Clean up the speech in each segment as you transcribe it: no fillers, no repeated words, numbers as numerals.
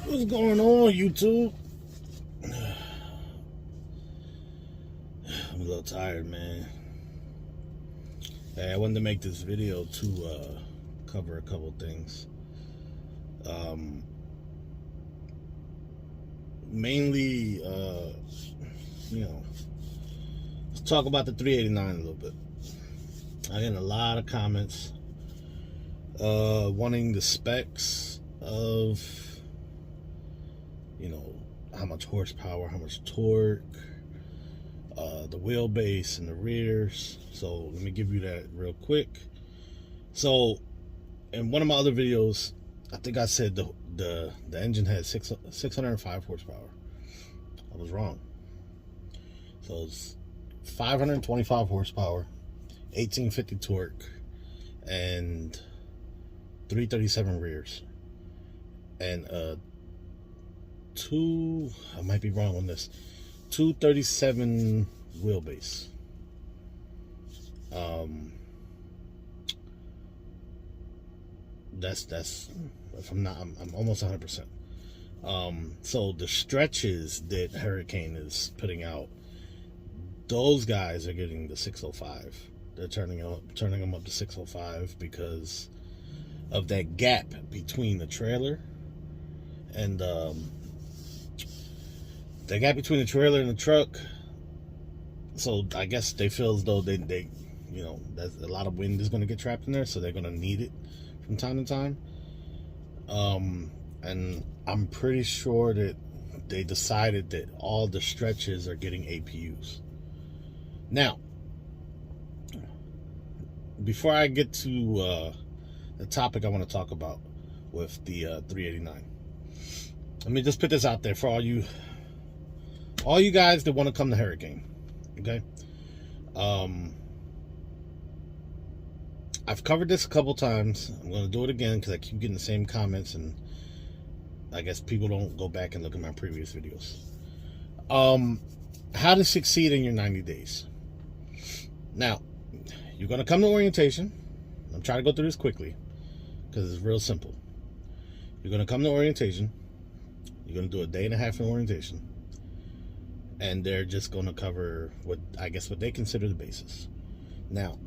What's going on, YouTube? I'm a little tired, man. Hey, I wanted to make this video to cover a couple things. Mainly, let's talk about the 389 a little bit. I get a lot of comments wanting the specs of, how much horsepower, how much torque, the wheelbase and the rears. So let me give you that real quick. So in one of my other videos, I think I said the engine had 605 horsepower. I was wrong. So it's 525 horsepower, 1850 torque, and 337 rears, and I might be wrong on this, 237 wheelbase. That's if I'm almost 100%. So the stretches that Hurricane is putting out, those guys are getting the 605. They're turning them up to 605 because of that gap between the trailer and the gap between the trailer and the truck. So I guess they feel as though they there's a lot of wind is going to get trapped in there, so they're going to need it from time to time. And I'm pretty sure that they decided that all the stretches are getting APUs. Now, before I get to the topic I want to talk about with the 389, let me just put this out there for all you guys that want to come to Hurricane. Okay, I've covered this a couple times. I'm going to do it again because I keep getting the same comments, and I guess people don't go back and look at my previous videos. How to succeed in your 90 days. Now, you're going to come to orientation. I'm trying to go through this quickly because it's real simple. You're going to come to orientation. You're going to do a day and a half in orientation, and they're just going to cover what they consider the basis. Now,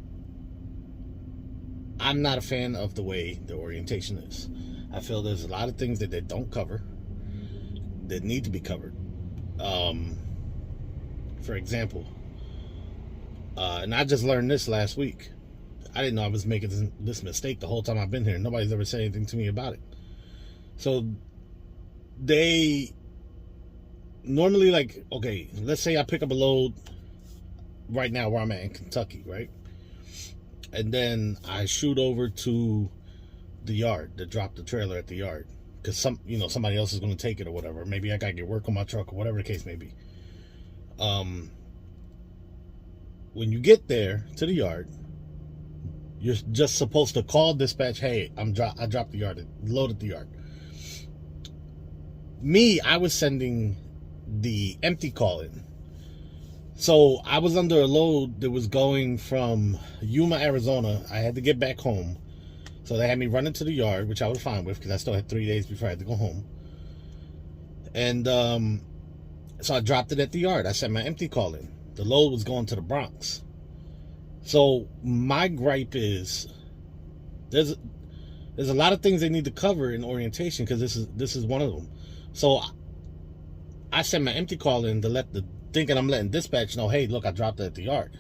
I'm not a fan of the way the orientation is. I feel there's a lot of things that they don't cover that need to be covered. For example, and I just learned this last week. I didn't know I was making this mistake the whole time I've been here. Nobody's ever said anything to me about it. So they normally, like, okay, let's say I pick up a load right now where I'm at in Kentucky, right? And then I shoot over to the yard to drop the trailer at the yard because somebody else is going to take it or whatever. Maybe I got to get work on my truck or whatever the case may be. When you get there to the yard, you're just supposed to call dispatch, hey, I dropped the yard, loaded the yard. I was sending the empty call in. So I was under a load that was going from Yuma, Arizona. I had to get back home. So they had me run into the yard, which I was fine with because I still had 3 days before I had to go home. And so I dropped it at the yard. I sent my empty call in. The load was going to the Bronx. So my gripe is there's a lot of things they need to cover in orientation because this is one of them. So I sent my empty call in to thinking I'm letting dispatch know, hey, look, I dropped it at the yard.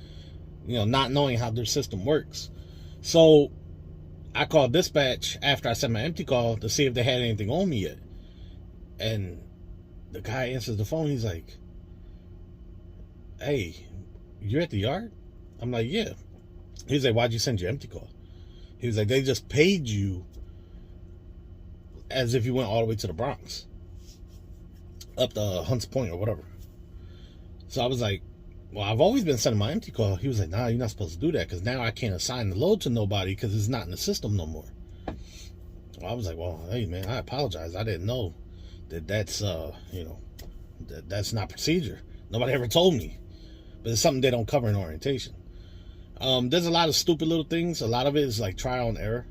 Not knowing how their system works. So I called dispatch after I sent my empty call to see if they had anything on me yet. And the guy answers the phone. He's like, hey, you're at the yard? I'm like, yeah. He's like, why'd you send your empty call? He was like, they just paid you as if you went all the way to the Bronx, up to Hunts Point or whatever. So I was like, well, I've always been sending my empty call. He was like, nah, you're not supposed to do that because now I can't assign the load to nobody because it's not in the system no more. Well, I was like, well, hey, man, I apologize. I didn't know that's that's not procedure. Nobody ever told me. But it's something they don't cover in orientation. There's a lot of stupid little things. A lot of it is like trial and error.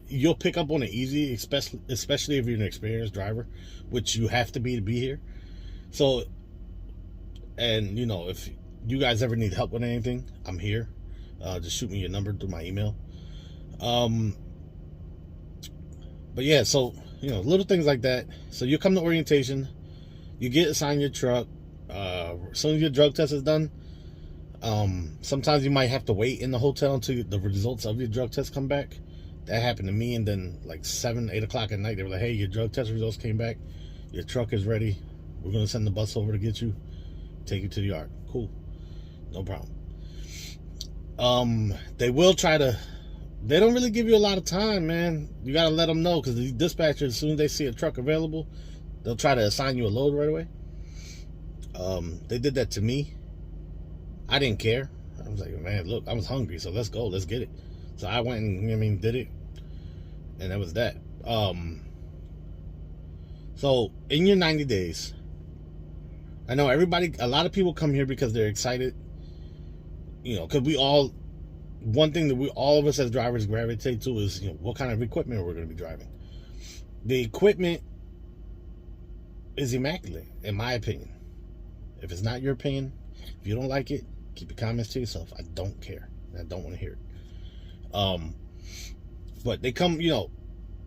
You'll pick up on it easy, especially if you're an experienced driver, which you have to be here. So, and you know, if you guys ever need help with anything, I'm here. Just shoot me your number through my email. But yeah, so you know, little things like that. So you come to orientation, you get assigned your truck. As soon as your drug test is done, sometimes you might have to wait in the hotel until the results of your drug test come back. That happened to me, and then like 7, 8 o'clock at night, they were like, "Hey, your drug test results came back. Your truck is ready. We're gonna send the bus over to get you, take you to the yard." Cool, no problem. They will try to. They don't really give you a lot of time, man. You gotta let them know, because the dispatchers, as soon as they see a truck available, they'll try to assign you a load right away. They did that to me. I didn't care. I was like, man, look, I was hungry, so let's go, let's get it. So I went and did it, and that was that. So in your 90 days, I know a lot of people come here because they're excited, you know, because one thing that all of us as drivers gravitate to is, you know, what kind of equipment we're going to be driving. The equipment is immaculate, in my opinion. If it's not your opinion, if you don't like it, keep your comments to yourself. I don't care. I don't want to hear it. But they come, you know,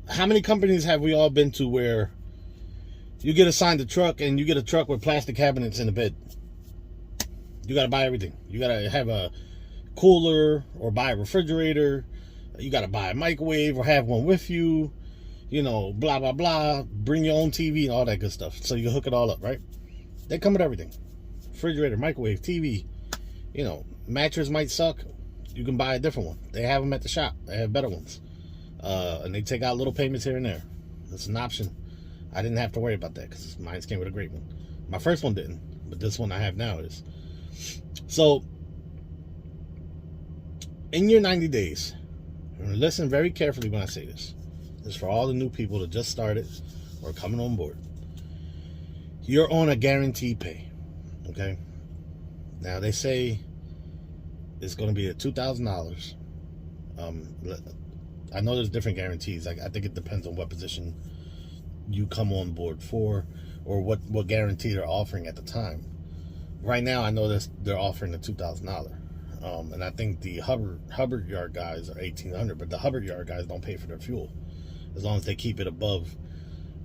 how many companies have we all been to where you get assigned a truck and you get a truck with plastic cabinets in the bed? You got to buy everything. You got to have a cooler or buy a refrigerator. You got to buy a microwave or have one with you. You know, blah, blah, blah. Bring your own TV and all that good stuff. So you can hook it all up, right? They come with everything. Refrigerator, microwave, TV. You know, mattress might suck. You can buy a different one. They have them at the shop. They have better ones. And they take out little payments here and there. It's an option. I didn't have to worry about that because mine came with a great one. My first one didn't, but this one I have now is. So, in your 90 days, listen very carefully when I say this. This is for all the new people that just started or coming on board. You're on a guaranteed pay, okay? Now, they say it's going to be at $2,000. I know there's different guarantees. I think it depends on what position you come on board for or what guarantee they're offering at the time. Right now, I know they're offering the $2,000. And I think the Hubbard yard guys are $1,800, but the Hubbard yard guys don't pay for their fuel as long as they keep it above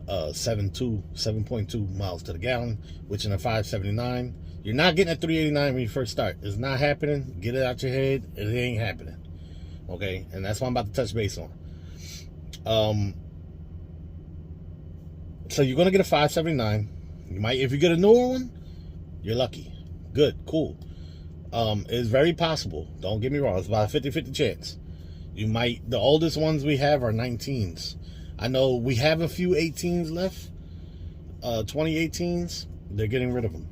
7.2 miles to the gallon, which in a 579, you're not getting at 389 when you first start. It's not happening. Get it out your head. It ain't happening. Okay, and that's what I'm about to touch base on. So you're gonna get a 579. You might, if you get a newer one, you're lucky. Good, cool. It's very possible. Don't get me wrong. It's about a 50-50 chance. The oldest ones we have are 19s. I know we have a few 18s left. 2018s, they're getting rid of them.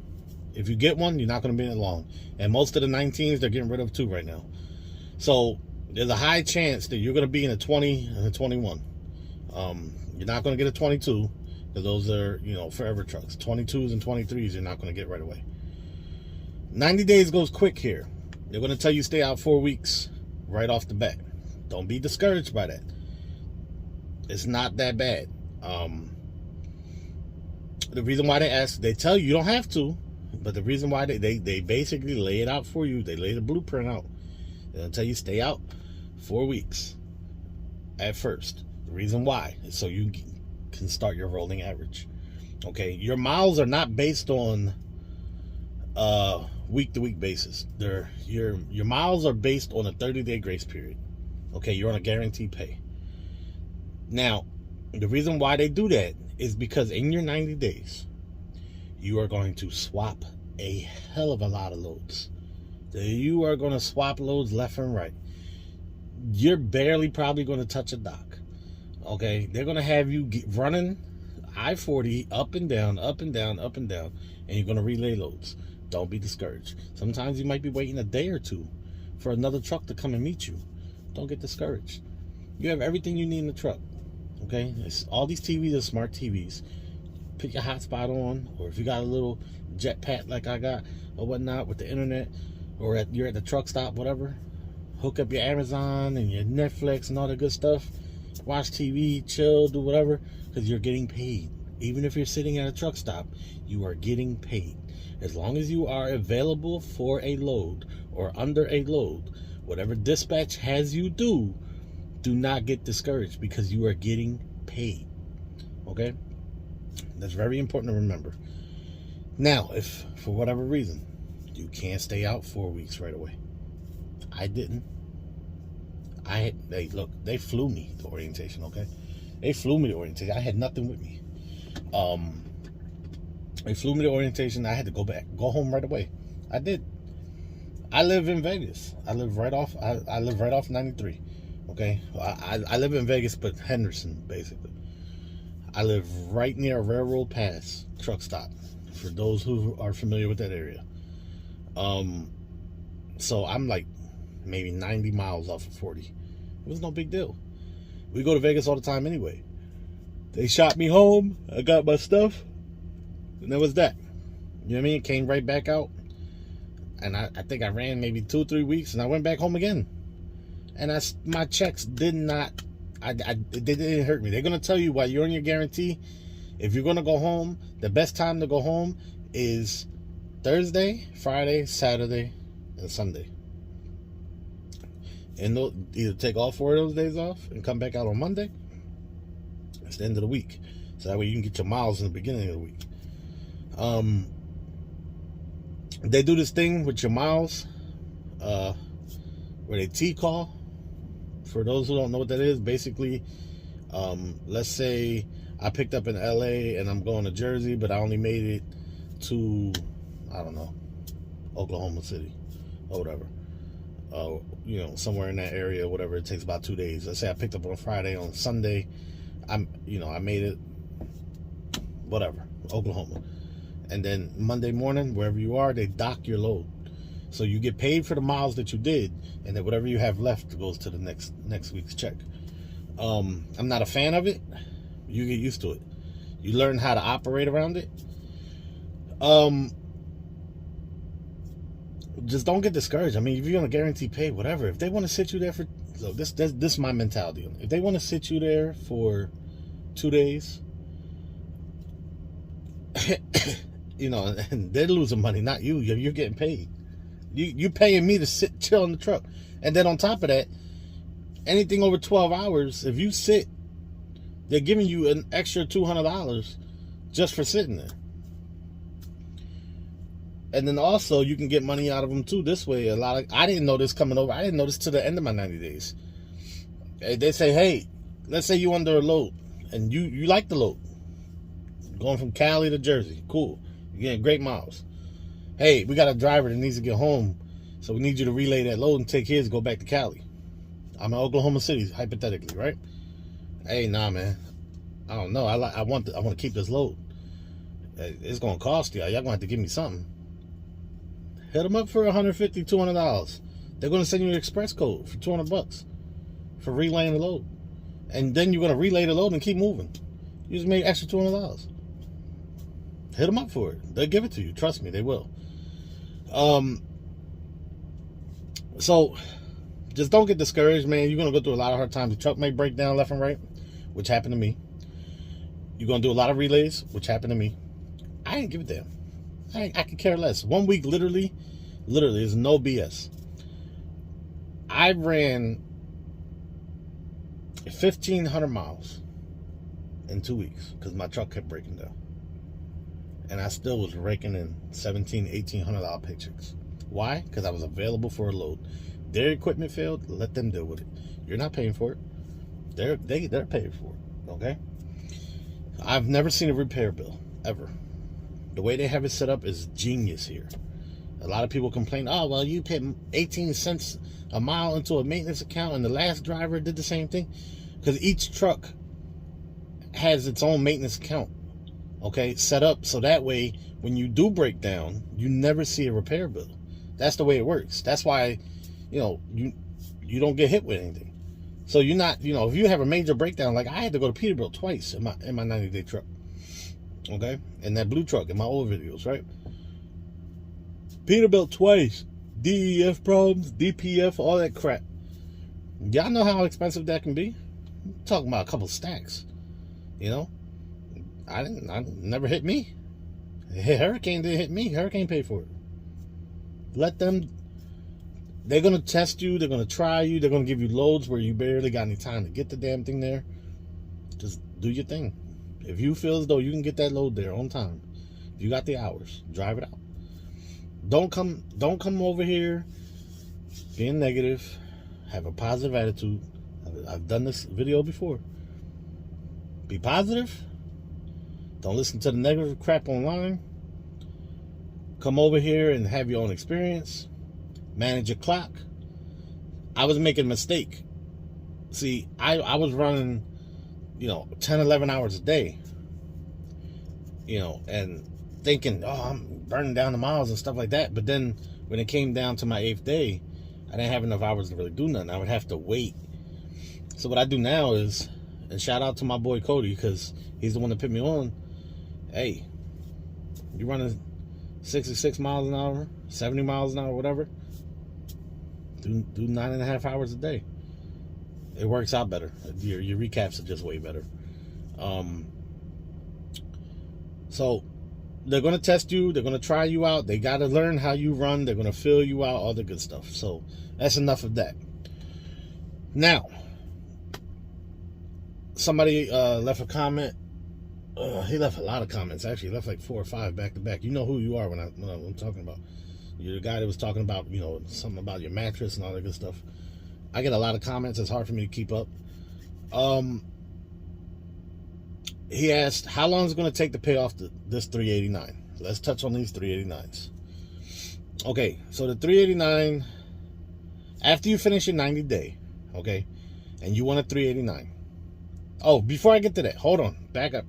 If you get one, you're not going to be in it long. And most of the 19s, they're getting rid of too right now. So there's a high chance that you're going to be in a 20 and a 21. You're not going to get a 22 because those are, you know, forever trucks. 22s and 23s, you're not going to get right away. 90 days goes quick here. They're going to tell you stay out 4 weeks right off the bat. Don't be discouraged by that. It's not that bad. The reason why they tell you don't have to, but the reason why they basically lay it out for you, they lay the blueprint out. They'll tell you stay out 4 weeks at first. The reason why is so you can start your rolling average. Okay, your miles are not based on week-to-week basis. Your miles are based on a 30-day grace period. Okay, you're on a guaranteed pay. Now, the reason why they do that is because in your 90 days, you are going to swap a hell of a lot of loads. You are going to swap loads left and right. You're barely probably going to touch a dock. Okay, they're going to have you running I-40 up and down, up and down, up and down, and you're going to relay loads. Don't be discouraged. Sometimes you might be waiting a day or two for another truck to come and meet you. Don't get discouraged. You have everything you need in the truck. Okay, all these TVs are smart TVs. Put your hotspot on, or if you got a little jetpack like I got or whatnot with the internet, or you're at the truck stop, whatever, hook up your Amazon and your Netflix and all that good stuff, watch TV, chill, do whatever, because you're getting paid. Even if you're sitting at a truck stop, you are getting paid. As long as you are available for a load or under a load, whatever dispatch has you do not get discouraged, because you are getting paid. Okay? That's very important to remember. Now, if for whatever reason you can't stay out 4 weeks right away, I didn't. They flew me to orientation, okay? They flew me to orientation. I had nothing with me. They flew me to orientation. I had to go home right away. I did. I live in Vegas. I live right off 93. Okay? I live in Vegas, but Henderson, basically. I live right near Railroad Pass truck stop, for those who are familiar with that area. So I'm like maybe 90 miles off of 40. It was no big deal. We go to Vegas all the time anyway. They shot me home. I got my stuff. And that was that. You know what I mean? Came right back out. And I think I ran maybe 2-3 weeks, and I went back home again. And my checks did not, they didn't hurt me. They're going to tell you while you're on your guarantee, if you're going to go home, the best time to go home is Thursday, Friday, Saturday, and Sunday. And they'll either take all 4 of those days off and come back out on Monday. It's the end of the week. So that way you can get your miles in the beginning of the week. They do this thing with your miles where they T-call. For those who don't know what that is, basically, let's say I picked up in LA and I'm going to Jersey, but I only made it to, I don't know, Oklahoma City or whatever. Somewhere in that area, whatever. It takes about 2 days. Let's say I picked up on Friday. On Sunday, I made it, whatever, Oklahoma. And then Monday morning, wherever you are, they dock your load. So you get paid for the miles that you did, and then whatever you have left goes to the next week's check. I'm not a fan of it. You get used to it. You learn how to operate around it. Just don't get discouraged. I mean, if you're gonna guarantee pay, whatever. If they want to sit you there for, so this is my mentality. If they want to sit you there for 2 days, and they're losing money, not you. You're getting paid. You paying me to chill in the truck. And then on top of that, anything over 12 hours, if you sit, they're giving you an extra $200 just for sitting there. And then also you can get money out of them too this way. I didn't know this coming over. I didn't know this to the end of my 90 days. They say, hey, let's say you under a load and you like the load. Going from Cali to Jersey. Cool. You're getting great miles. Hey, we got a driver that needs to get home, so we need you to relay that load and take his, go back to Cali. I'm in Oklahoma City, hypothetically, right? Hey, nah, man. I don't know. I want to keep this load. It's gonna cost y'all. Y'all gonna have to give me something. Hit them up for $150, $200. They're gonna send you an express code for $200 for relaying the load, and then you're gonna relay the load and keep moving. You just made extra $200. Hit them up for it. They'll give it to you. Trust me, they will. So just don't get discouraged, man. You're gonna go through a lot of hard times. The truck may break down left and right, which happened to me. You're gonna do a lot of relays, which happened to me. I ain't give a damn. I could care less. 1 week, literally is no BS. I ran 1,500 miles in 2 weeks because my truck kept breaking down. And I still was raking in $1,700, $1,800 paychecks. Why? Because I was available for a load. Their equipment failed, let them deal with it. You're not paying for it. They're paying for it, okay? I've never seen a repair bill, ever. The way they have it set up is genius here. A lot of people complain, oh, well, you paid 18 cents a mile into a maintenance account and the last driver did the same thing. Because each truck has its own maintenance account, okay, set up so that way when you do break down, you never see a repair bill. That's the way it works. That's why, you don't get hit with anything. So you're not, if you have a major breakdown, like I had to go to Peterbilt twice in my 90-day truck. Okay? And that blue truck in my old videos, right? Peterbilt twice. DEF problems, DPF, all that crap. Y'all know how expensive that can be? I'm talking about a couple stacks. You know? I never hit me. Hurricane didn't hit me. Hurricane paid for it. Let them. They're going to test you. They're going to try you. They're going to give you loads where you barely got any time to get the damn thing there. Just do your thing. If you feel as though you can get that load there on time, if you got the hours, drive it out. Don't come over here being negative. Have a positive attitude. I've done this video before. Be positive. Don't listen to the negative crap online. Come over here and have your own experience. Manage your clock. I was making a mistake. See, I was running, 10, 11 hours a day. And thinking, I'm burning down the miles and stuff like that. But then when it came down to my 8th day, I didn't have enough hours to really do nothing. I would have to wait. So what I do now is, and shout out to my boy Cody, because he's the one that put me on. Hey, you running 66 miles an hour, 70 miles an hour, whatever. Do 9.5 hours a day. It works out better. Your recaps are just way better. So they're going to test you. They're going to try you out. They got to learn how you run. They're going to fill you out, all the good stuff. So that's enough of that. Now, somebody left a comment. He left a lot of comments. Actually, he left like 4 or 5 back to back. You know who you are when I'm talking about. You're the guy that was talking about, something about your mattress and all that good stuff. I get a lot of comments. It's hard for me to keep up. He asked, how long is it going to take to pay off this 389? Let's touch on these 389s. Okay, so the 389, after you finish your 90 day, okay, and you want a 389. Oh, before I get to that, hold on, back up.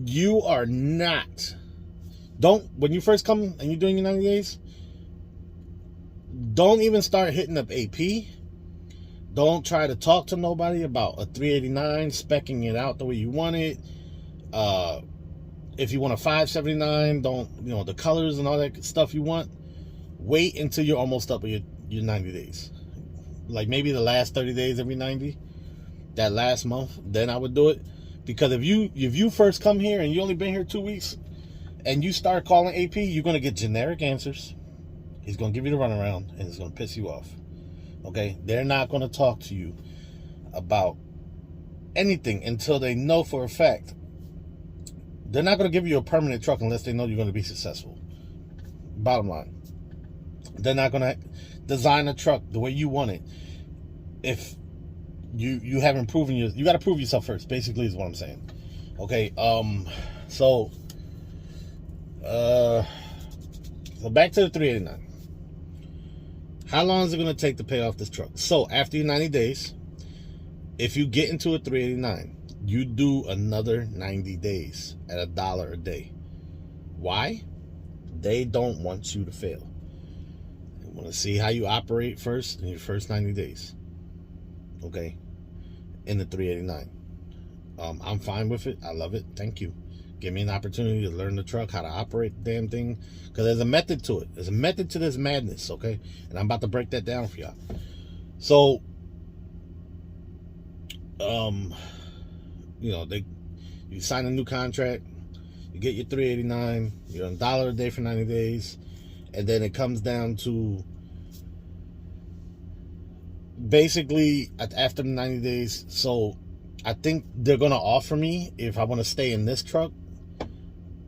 You are not, when you first come and you're doing your 90 days, don't even start hitting up AP. Don't try to talk to nobody about a 389, speccing it out the way you want it. If you want a 579, the colors and all that stuff you want, wait until you're almost up with your 90 days. Like maybe the last 30 days every 90, that last month, then I would do it. Because if you first come here and you only been here 2 weeks and you start calling AP, you're going to get generic answers. He's going to give you the runaround and it's going to piss you off. Okay? They're not going to talk to you about anything until they know for a fact. They're not going to give you a permanent truck unless they know you're going to be successful. Bottom line. They're not going to design a truck the way you want it if you haven't proven you got to prove yourself first, basically, is what I'm saying. Okay, so back to the 389. How long is it going to take to pay off this truck? So after your 90 days, if you get into a 389, you do another 90 days at $1 a day. Why? They don't want you to fail. They want to see how you operate first in your first 90 days. Okay? In the 389. I'm fine with it. I love it. Thank you. Give me an opportunity to learn the truck, how to operate the damn thing. Because there's a method to it. There's a method to this madness, okay? And I'm about to break that down for y'all. So, you sign a new contract, you get your 389, you're on $1 a day for 90 days, and then it comes down to basically after the 90 days. So I think they're gonna offer me if I want to stay in this truck,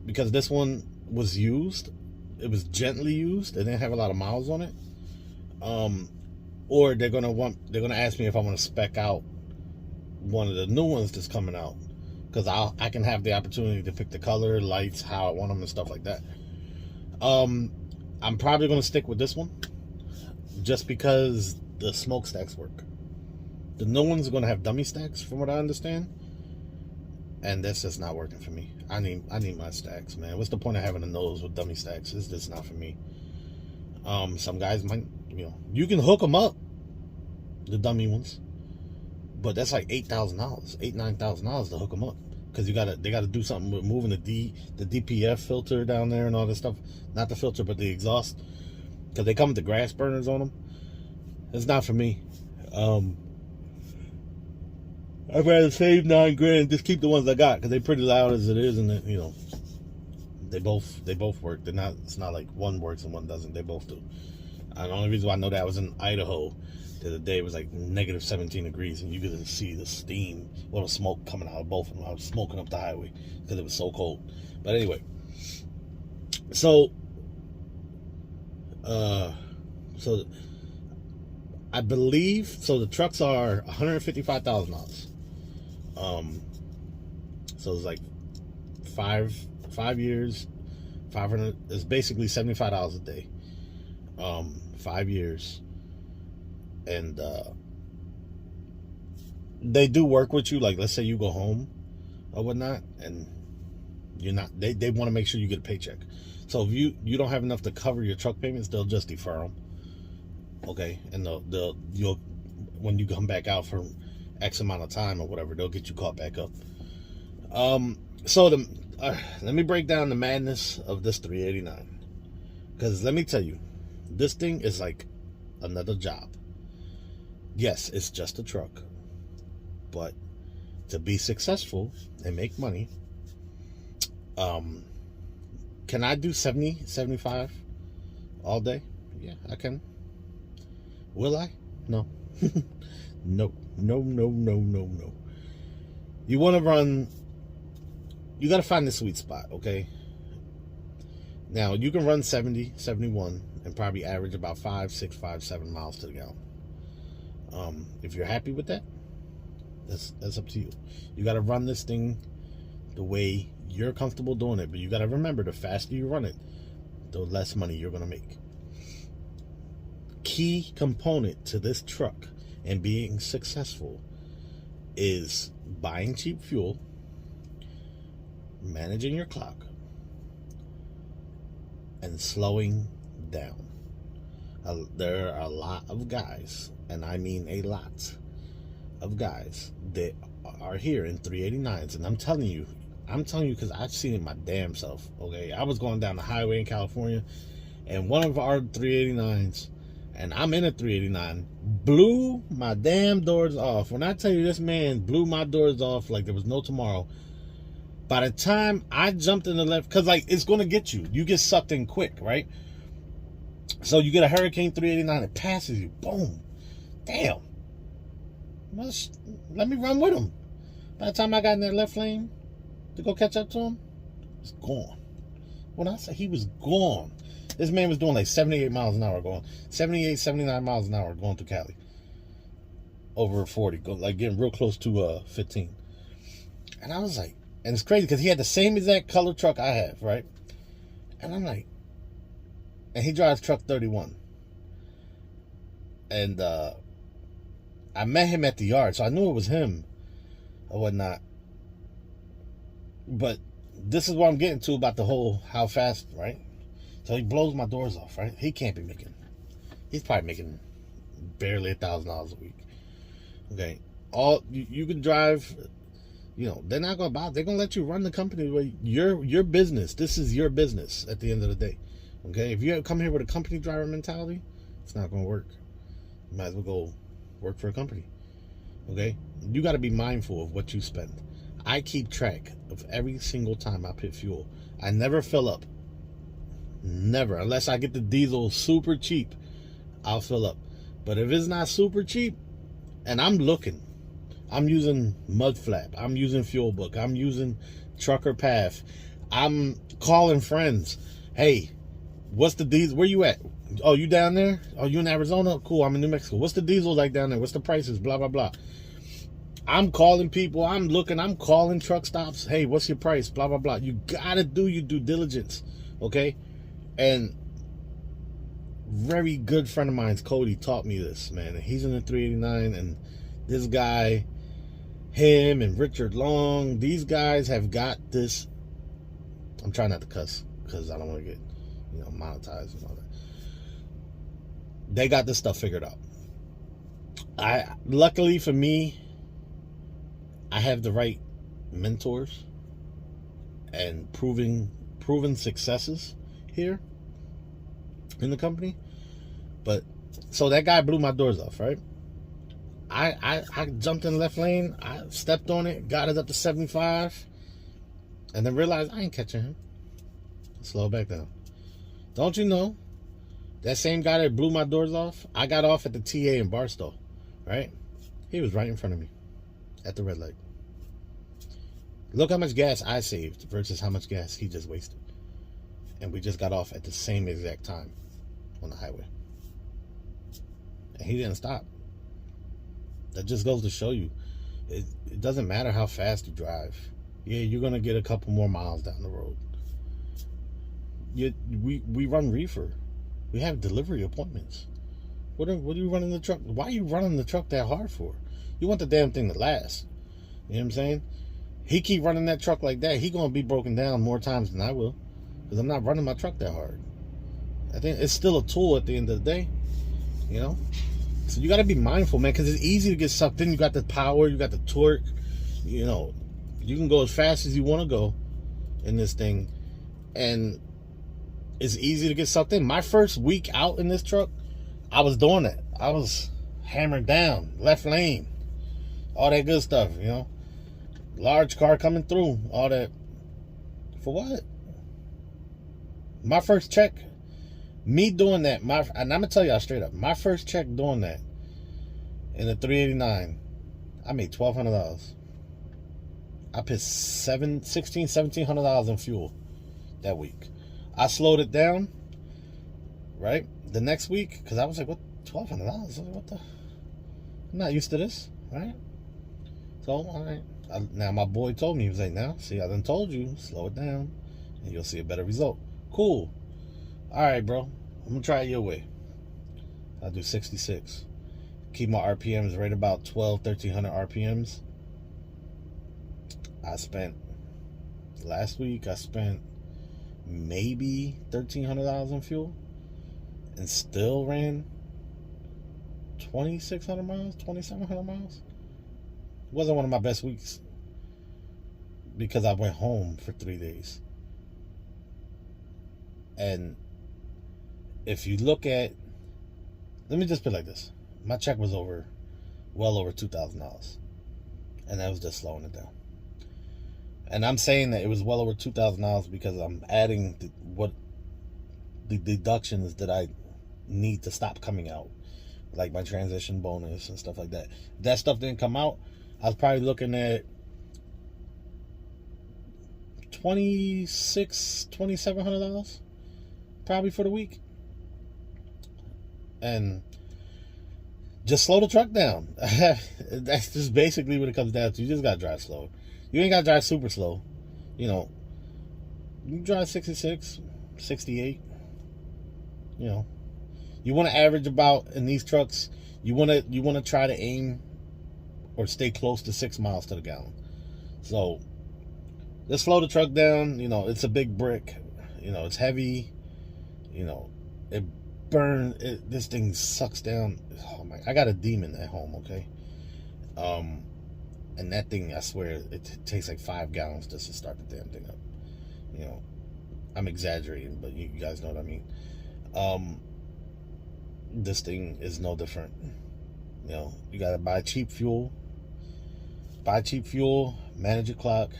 because this one was used, it was gently used, it didn't have a lot of miles on it, or they're gonna ask me if I want to spec out one of the new ones that's coming out, because I can have the opportunity to pick the color, lights, how I want them and stuff like that. I'm probably gonna stick with this one just because the smokestacks work. The new ones are gonna have dummy stacks, from what I understand, and that's just not working for me. I need my stacks, man. What's the point of having a nose with dummy stacks? It's just not for me. Some guys might, you can hook them up, the dummy ones, but that's like $8,000, $9,000 to hook them up. because they gotta do something with moving the DPF filter down there and all this stuff. Not the filter, but the exhaust, because they come with the grass burners on them. It's not for me. I'd rather save $9,000 and just keep the ones I got, because they're pretty loud as it is, and they both work. It's not like one works and one doesn't. They both do. And the only reason why I know that I was in Idaho the other day. It was like negative 17 degrees, and you could see the steam, the smoke coming out of both of them. I was smoking up the highway because it was so cold. But anyway, so I believe the trucks are $155,000. So it's like five years, 500. It's basically $75 a day. 5 years, and they do work with you. Like, let's say you go home or whatnot, and you're not. They want to make sure you get a paycheck. So if you don't have enough to cover your truck payments, they'll just defer them. Okay, and you'll when you come back out for X amount of time or whatever, they'll get you caught back up. So let me break down the madness of this 389, because let me tell you, this thing is like another job. Yes, it's just a truck, but to be successful and make money, can I do 70, 75 all day? Yeah, I can. Will I? No. No. You want to run, you got to find the sweet spot, okay? Now, you can run 70, 71 and probably average about 5, 6, 5, 7 miles to the gallon. If you're happy with that, that's up to you. You got to run this thing the way you're comfortable doing it, but you got to remember, the faster you run it, the less money you're going to make. Key component to this truck and being successful is buying cheap fuel, managing your clock, and slowing down. There are a lot of guys, and I mean a lot of guys, that are here in 389s, and I'm telling you because I've seen it my damn self. Okay, I was going down the highway in California, and one of our 389s, and I'm in a 389, blew my damn doors off. When I tell you, this man blew my doors off like there was no tomorrow. By the time I jumped in the left, because like it's going to get you. You get sucked in quick, right? So you get a Hurricane 389, it passes you. Boom. Damn. Let me run with him. By the time I got in that left lane to go catch up to him, he's gone. When I say he was gone, this man was doing like 78 miles an hour going, 78, 79 miles an hour going through Cali. Over 40, like getting real close to 15. And I was like, and it's crazy because he had the same exact color truck I have, right? And I'm like, and he drives truck 31. And I met him at the yard, so I knew it was him or whatnot. But this is what I'm getting to about the whole how fast, right? So he blows my doors off, right? He can't be making, he's probably making barely $1,000 a week. Okay, you can drive. They're not gonna buy. They're gonna let you run the company the way your business. This is your business at the end of the day. Okay, if you come here with a company driver mentality, it's not gonna work. You might as well go work for a company. Okay, you got to be mindful of what you spend. I keep track of every single time I put fuel. I never fill up. Never, unless I get the diesel super cheap, I'll fill up. But if it's not super cheap, and I'm looking, I'm using Mud Flap, I'm using Fuel Book, I'm using Trucker Path, I'm calling friends. Hey, what's the diesel? Where you at? Oh, you down there? Oh, you in Arizona? Cool, I'm in New Mexico. What's the diesel like down there? What's the prices? Blah, blah, blah. I'm calling people. I'm looking. I'm calling truck stops. Hey, what's your price? Blah, blah, blah. You got to do your due diligence, okay? And very good friend of mine's, Cody, taught me this, man. He's in the 389, and this guy, him and Richard Long, these guys have got this. I'm trying not to cuss because I don't want to get, monetized and all that. They got this stuff figured out. Luckily for me, I have the right mentors and proven successes here in the company. But so that guy blew my doors off, right? I jumped in the left lane, I stepped on it, got it up to 75, and then realized I ain't catching him. Slow back down. Don't you know that same guy that blew my doors off, I got off at the TA in Barstow, right? He was right in front of me at the red light. Look how much gas I saved versus how much gas he just wasted. And we just got off at the same exact time on the highway. And he didn't stop. That just goes to show you, it doesn't matter how fast you drive. Yeah, you're going to get a couple more miles down the road. We run reefer. We have delivery appointments. What are you running the truck? Why are you running the truck that hard for? You want the damn thing to last. You know what I'm saying? He keep running that truck like that, he going to be broken down more times than I will. Because I'm not running my truck that hard. I think it's still a tool at the end of the day. You know? So you got to be mindful, man, because it's easy to get sucked in. You got the power, you got the torque. You know, you can go as fast as you want to go in this thing. And it's easy to get sucked in. My first week out in this truck, I was doing that. I was hammered down, left lane, all that good stuff, you know. Large car coming through, all that. For what? My first check, me doing that, and I'm going to tell y'all straight up, my first check doing that in the 389, I made $1,200. I put $1,700 in fuel that week. I slowed it down, right? The next week, because I was like, what, $1,200? What the? I'm not used to this, right? So, all right. Now, my boy told me, he was like, now, see, I done told you, slow it down, and you'll see a better result. Cool. All right, bro. I'm going to try it your way. I'll do 66. Keep my RPMs right about 1,300 RPMs. Last week, I spent maybe $1,300 on fuel and still ran 2,600 miles, 2,700 miles. It wasn't one of my best weeks because I went home for 3 days. And if you look at, let me just put it like this. My check was well over $2,000. And that was just slowing it down. And I'm saying that it was well over $2,000 because I'm adding the deductions that I need to stop coming out. Like my transition bonus and stuff like that. If that stuff didn't come out, I was probably looking at $2,700 probably for the week. And just slow the truck down. That's just basically what it comes down to. You just gotta drive slow. You ain't gotta drive super slow. You know, you drive 66, 68. You know, you want to average about in these trucks. You want to try to aim or stay close to 6 miles to the gallon. So just slow the truck down. You know, it's a big brick. You know, it's heavy. You know, it burns. This thing sucks down. Oh my! I got a demon at home. Okay. And that thing, I swear, it takes like 5 gallons just to start the damn thing up. You know, I'm exaggerating, but you guys know what I mean. This thing is no different. You know, you gotta buy cheap fuel. Manage your clock.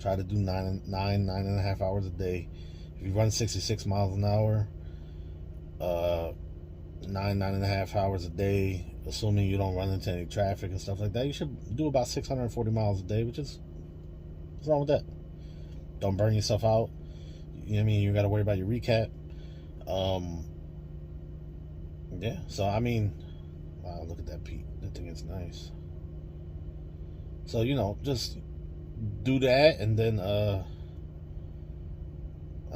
Try to do 9.5 hours a day. If you run 66 miles an hour, 9.5 hours a day, assuming you don't run into any traffic and stuff like that, you should do about 640 miles a day, which is, what's wrong with that? Don't burn yourself out. You know what I mean? You got to worry about your recap. Yeah, so I mean, wow, look at that Pete. That thing is nice. So, you know, just do that, and then, I'm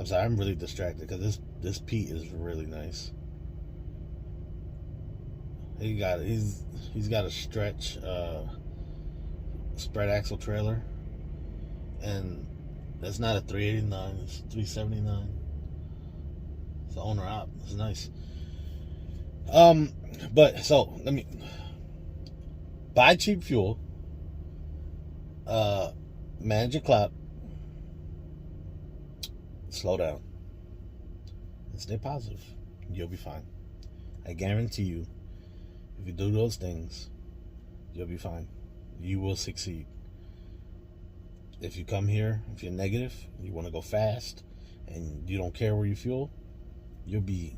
sorry, I'm really distracted because this Pete is really nice. He's got a spread axle trailer, and that's not a 389, it's 379. It's the owner op. It's nice. But so let me buy cheap fuel. manage your clock, slow down, and stay positive. You'll be fine. I guarantee you, if you do those things, you'll be fine. You will succeed. If you come here, if you're negative, you want to go fast, and you don't care where you fuel, you'll be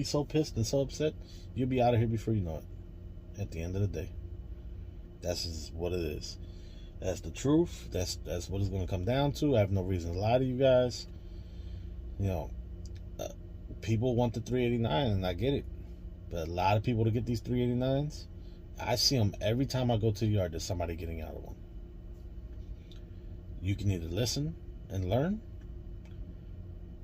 so pissed and so upset, you'll be out of here before you know it. At the end of the day, that's just what it is. That's the truth. That's what it's going to come down to. I have no reason to lie to you guys. You know, people want the 389, and I get it. But a lot of people to get these 389s, I see them every time I go to the yard. There's somebody getting out of one. You can either listen and learn,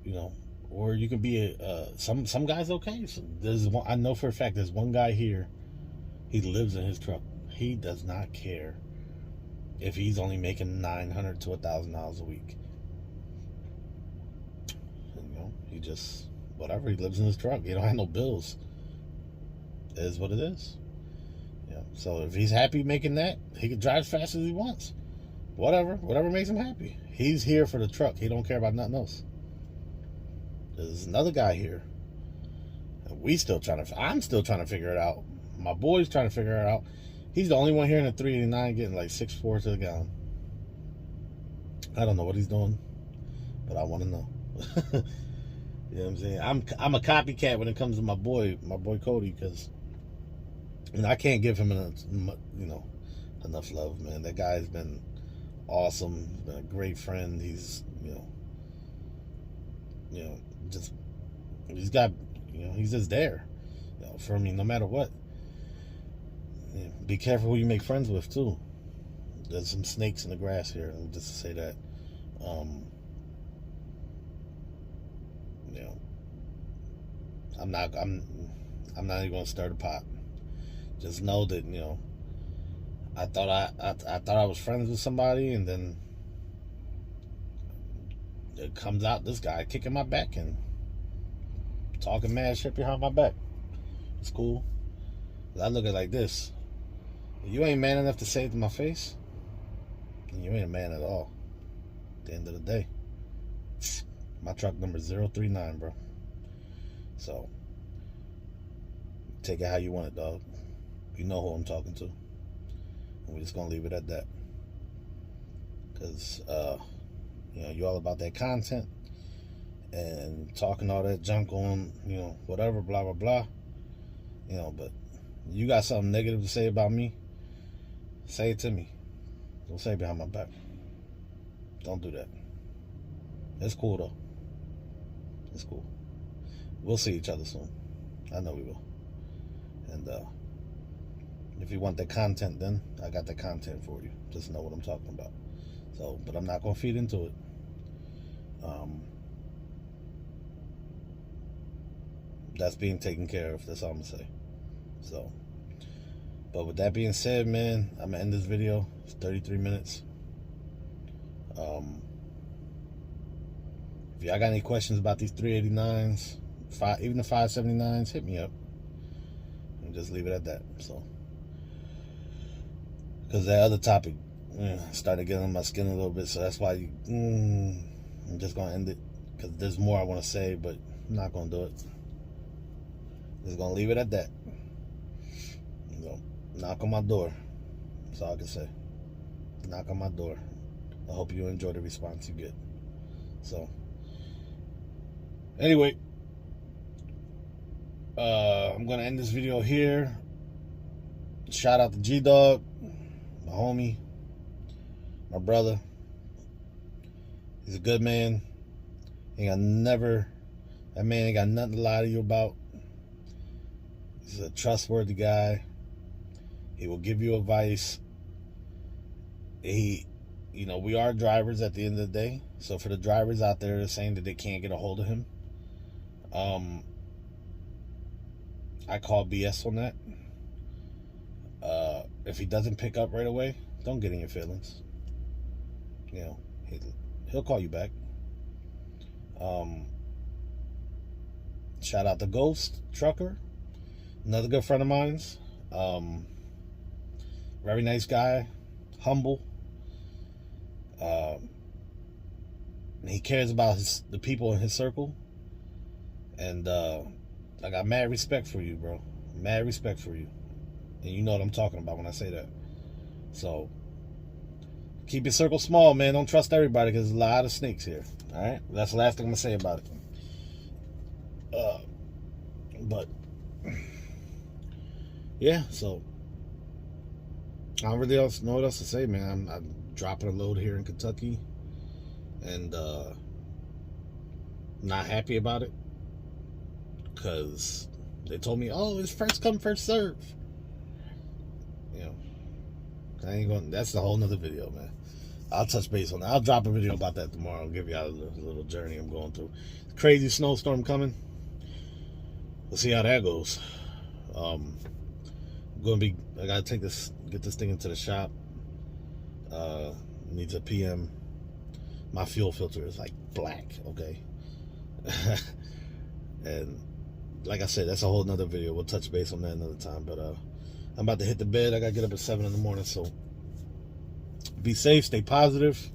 you know, or you can be some guys okay. So there's one, I know for a fact there's one guy here. He lives in his truck. He does not care if he's only making $900 to $1,000 a week. You know, he just whatever. He lives in his truck. He don't have no bills. It is what it is. Yeah. So if he's happy making that, he can drive as fast as he wants. Whatever makes him happy. He's here for the truck. He don't care about nothing else. There's another guy here. And I'm still trying to figure it out. My boy's trying to figure it out. He's the only one here in the 389 getting like 6.4 to the gallon. I don't know what he's doing, but I want to know. You know what I'm saying? I'm a copycat when it comes to my boy Cody, because I can't give him enough love, man. That guy's been awesome. He's been a great friend. He's he's just there, for me no matter what. Yeah, be careful who you make friends with too. There's some snakes in the grass here, just to say that. I'm not even gonna stir the pot. Just know that I thought I was friends with somebody, and then it comes out this guy kicking my back and talking mad shit behind my back. It's cool. I look at it like this: if you ain't man enough to say it to my face, then you ain't a man at all. At the end of the day, my truck number 039, bro. So take it how you want it, dog. You know who I'm talking to. And we're just gonna leave it at that. Cause you all about that content and talking all that junk on, whatever, blah blah blah. But you got something negative to say about me, say it to me. Don't say it behind my back. Don't do that. It's cool though. It's cool. We'll see each other soon. I know we will. And if you want that content, then I got the content for you. Just know what I'm talking about. So, but I'm not gonna feed into it. That's being taken care of. That's all I'm gonna say. So, but with that being said, man, I'm gonna end this video. It's 33 minutes. If y'all got any questions about these 389s, even the 579s, hit me up. And just leave it at that. So, because that other topic started getting on my skin a little bit, so that's why I'm just gonna end it. Because there's more I want to say, but I'm not gonna do it. Just gonna leave it at that. Knock on my door. That's all I can say. Knock on my door. I hope you enjoy the response you get. So, anyway, I'm gonna end this video here. Shout out to G-Dog, my homie, my brother. He's a good man. That man ain't got nothing to lie to you about. He's a trustworthy guy. He will give you advice. We are drivers at the end of the day. So for the drivers out there saying that they can't get a hold of him, I call BS on that. If he doesn't pick up right away, don't get in your feelings. He'll call you back. Shout out to Ghost Trucker, another good friend of mine's. Very nice guy, humble. He cares about the people in his circle, and I got mad respect for you, bro. Mad respect for you, and you know what I'm talking about when I say that. So keep your circle small, man. Don't trust everybody because there's a lot of snakes here. All right, that's the last thing I'm gonna say about it. But yeah, so I don't really know what else to say, man. I'm dropping a load here in Kentucky, and not happy about it because they told me, "Oh, it's first come, first serve." You know, I ain't going. That's a whole nother video, man. I'll touch base on that. I'll drop a video about that tomorrow. I'll give you a little journey I'm going through. Crazy snowstorm coming. We'll see how that goes. I gotta get this thing into the shop. Needs a PM. My fuel filter is like black, okay? And like I said, that's a whole nother video. We'll touch base on that another time. But I'm about to hit the bed. I gotta get up at 7 in the morning, so be safe, stay positive.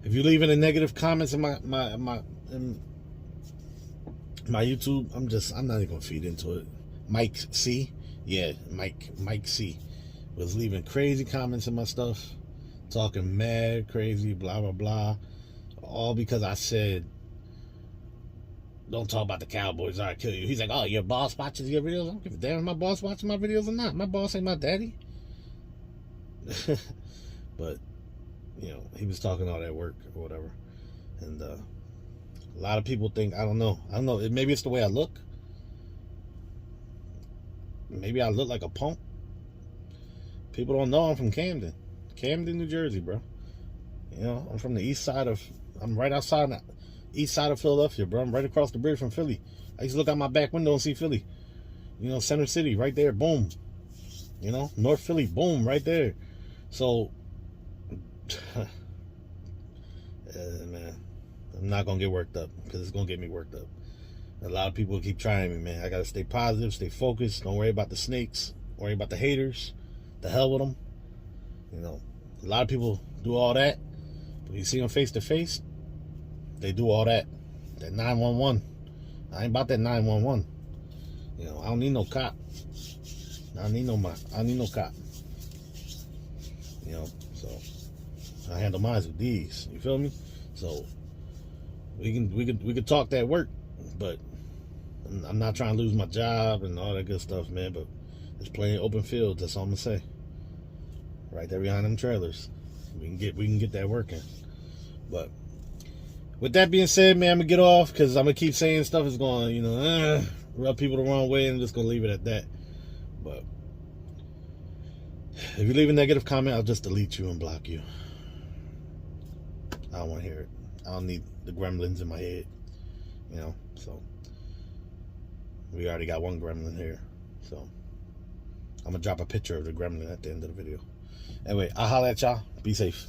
If you leave any negative comments in my YouTube, I'm not even gonna feed into it. Mike C, yeah, Mike C was leaving crazy comments in my stuff, talking mad crazy, blah blah blah, all because I said don't talk about the Cowboys or I kill you. He's like, oh, your boss watches your videos. I don't give a damn if my boss watches my videos or not. My boss ain't my daddy. But you know, he was talking all that work or whatever, and a lot of people think I don't know. Maybe it's the way I look. Maybe I look like a punk. People don't know I'm from Camden, New Jersey, bro. You know, I'm from the east side of. I'm right outside the east side of Philadelphia, bro. I'm right across the bridge from Philly. I used to look out my back window and see Philly. You know, Center City, right there, boom. You know, North Philly, boom, right there. So, man, I'm not gonna get worked up because it's gonna get me worked up. A lot of people keep trying me, man. I gotta stay positive, stay focused. Don't worry about the snakes. Worry about the haters. The hell with them. You know, a lot of people do all that, but you see them face to face, they do all that. That 911. I ain't about that 911. You know, I don't need no cop. I need no cop. You know, so I handle mine with these. You feel me? So we can talk that work, but I'm not trying to lose my job and all that good stuff, man. But there's plenty of open fields. That's all I'm gonna say. Right there behind them trailers, we can get that working. But with that being said, man, I'm gonna get off because I'm gonna keep saying stuff is going, you know, rub people the wrong way, and I'm just gonna leave it at that. But if you leave a negative comment, I'll just delete you and block you. I don't want to hear it. I don't need the gremlins in my head, you know. So we already got one gremlin here, so I'm gonna drop a picture of the gremlin at the end of the video. Anyway, I'll holler at y'all. Be safe.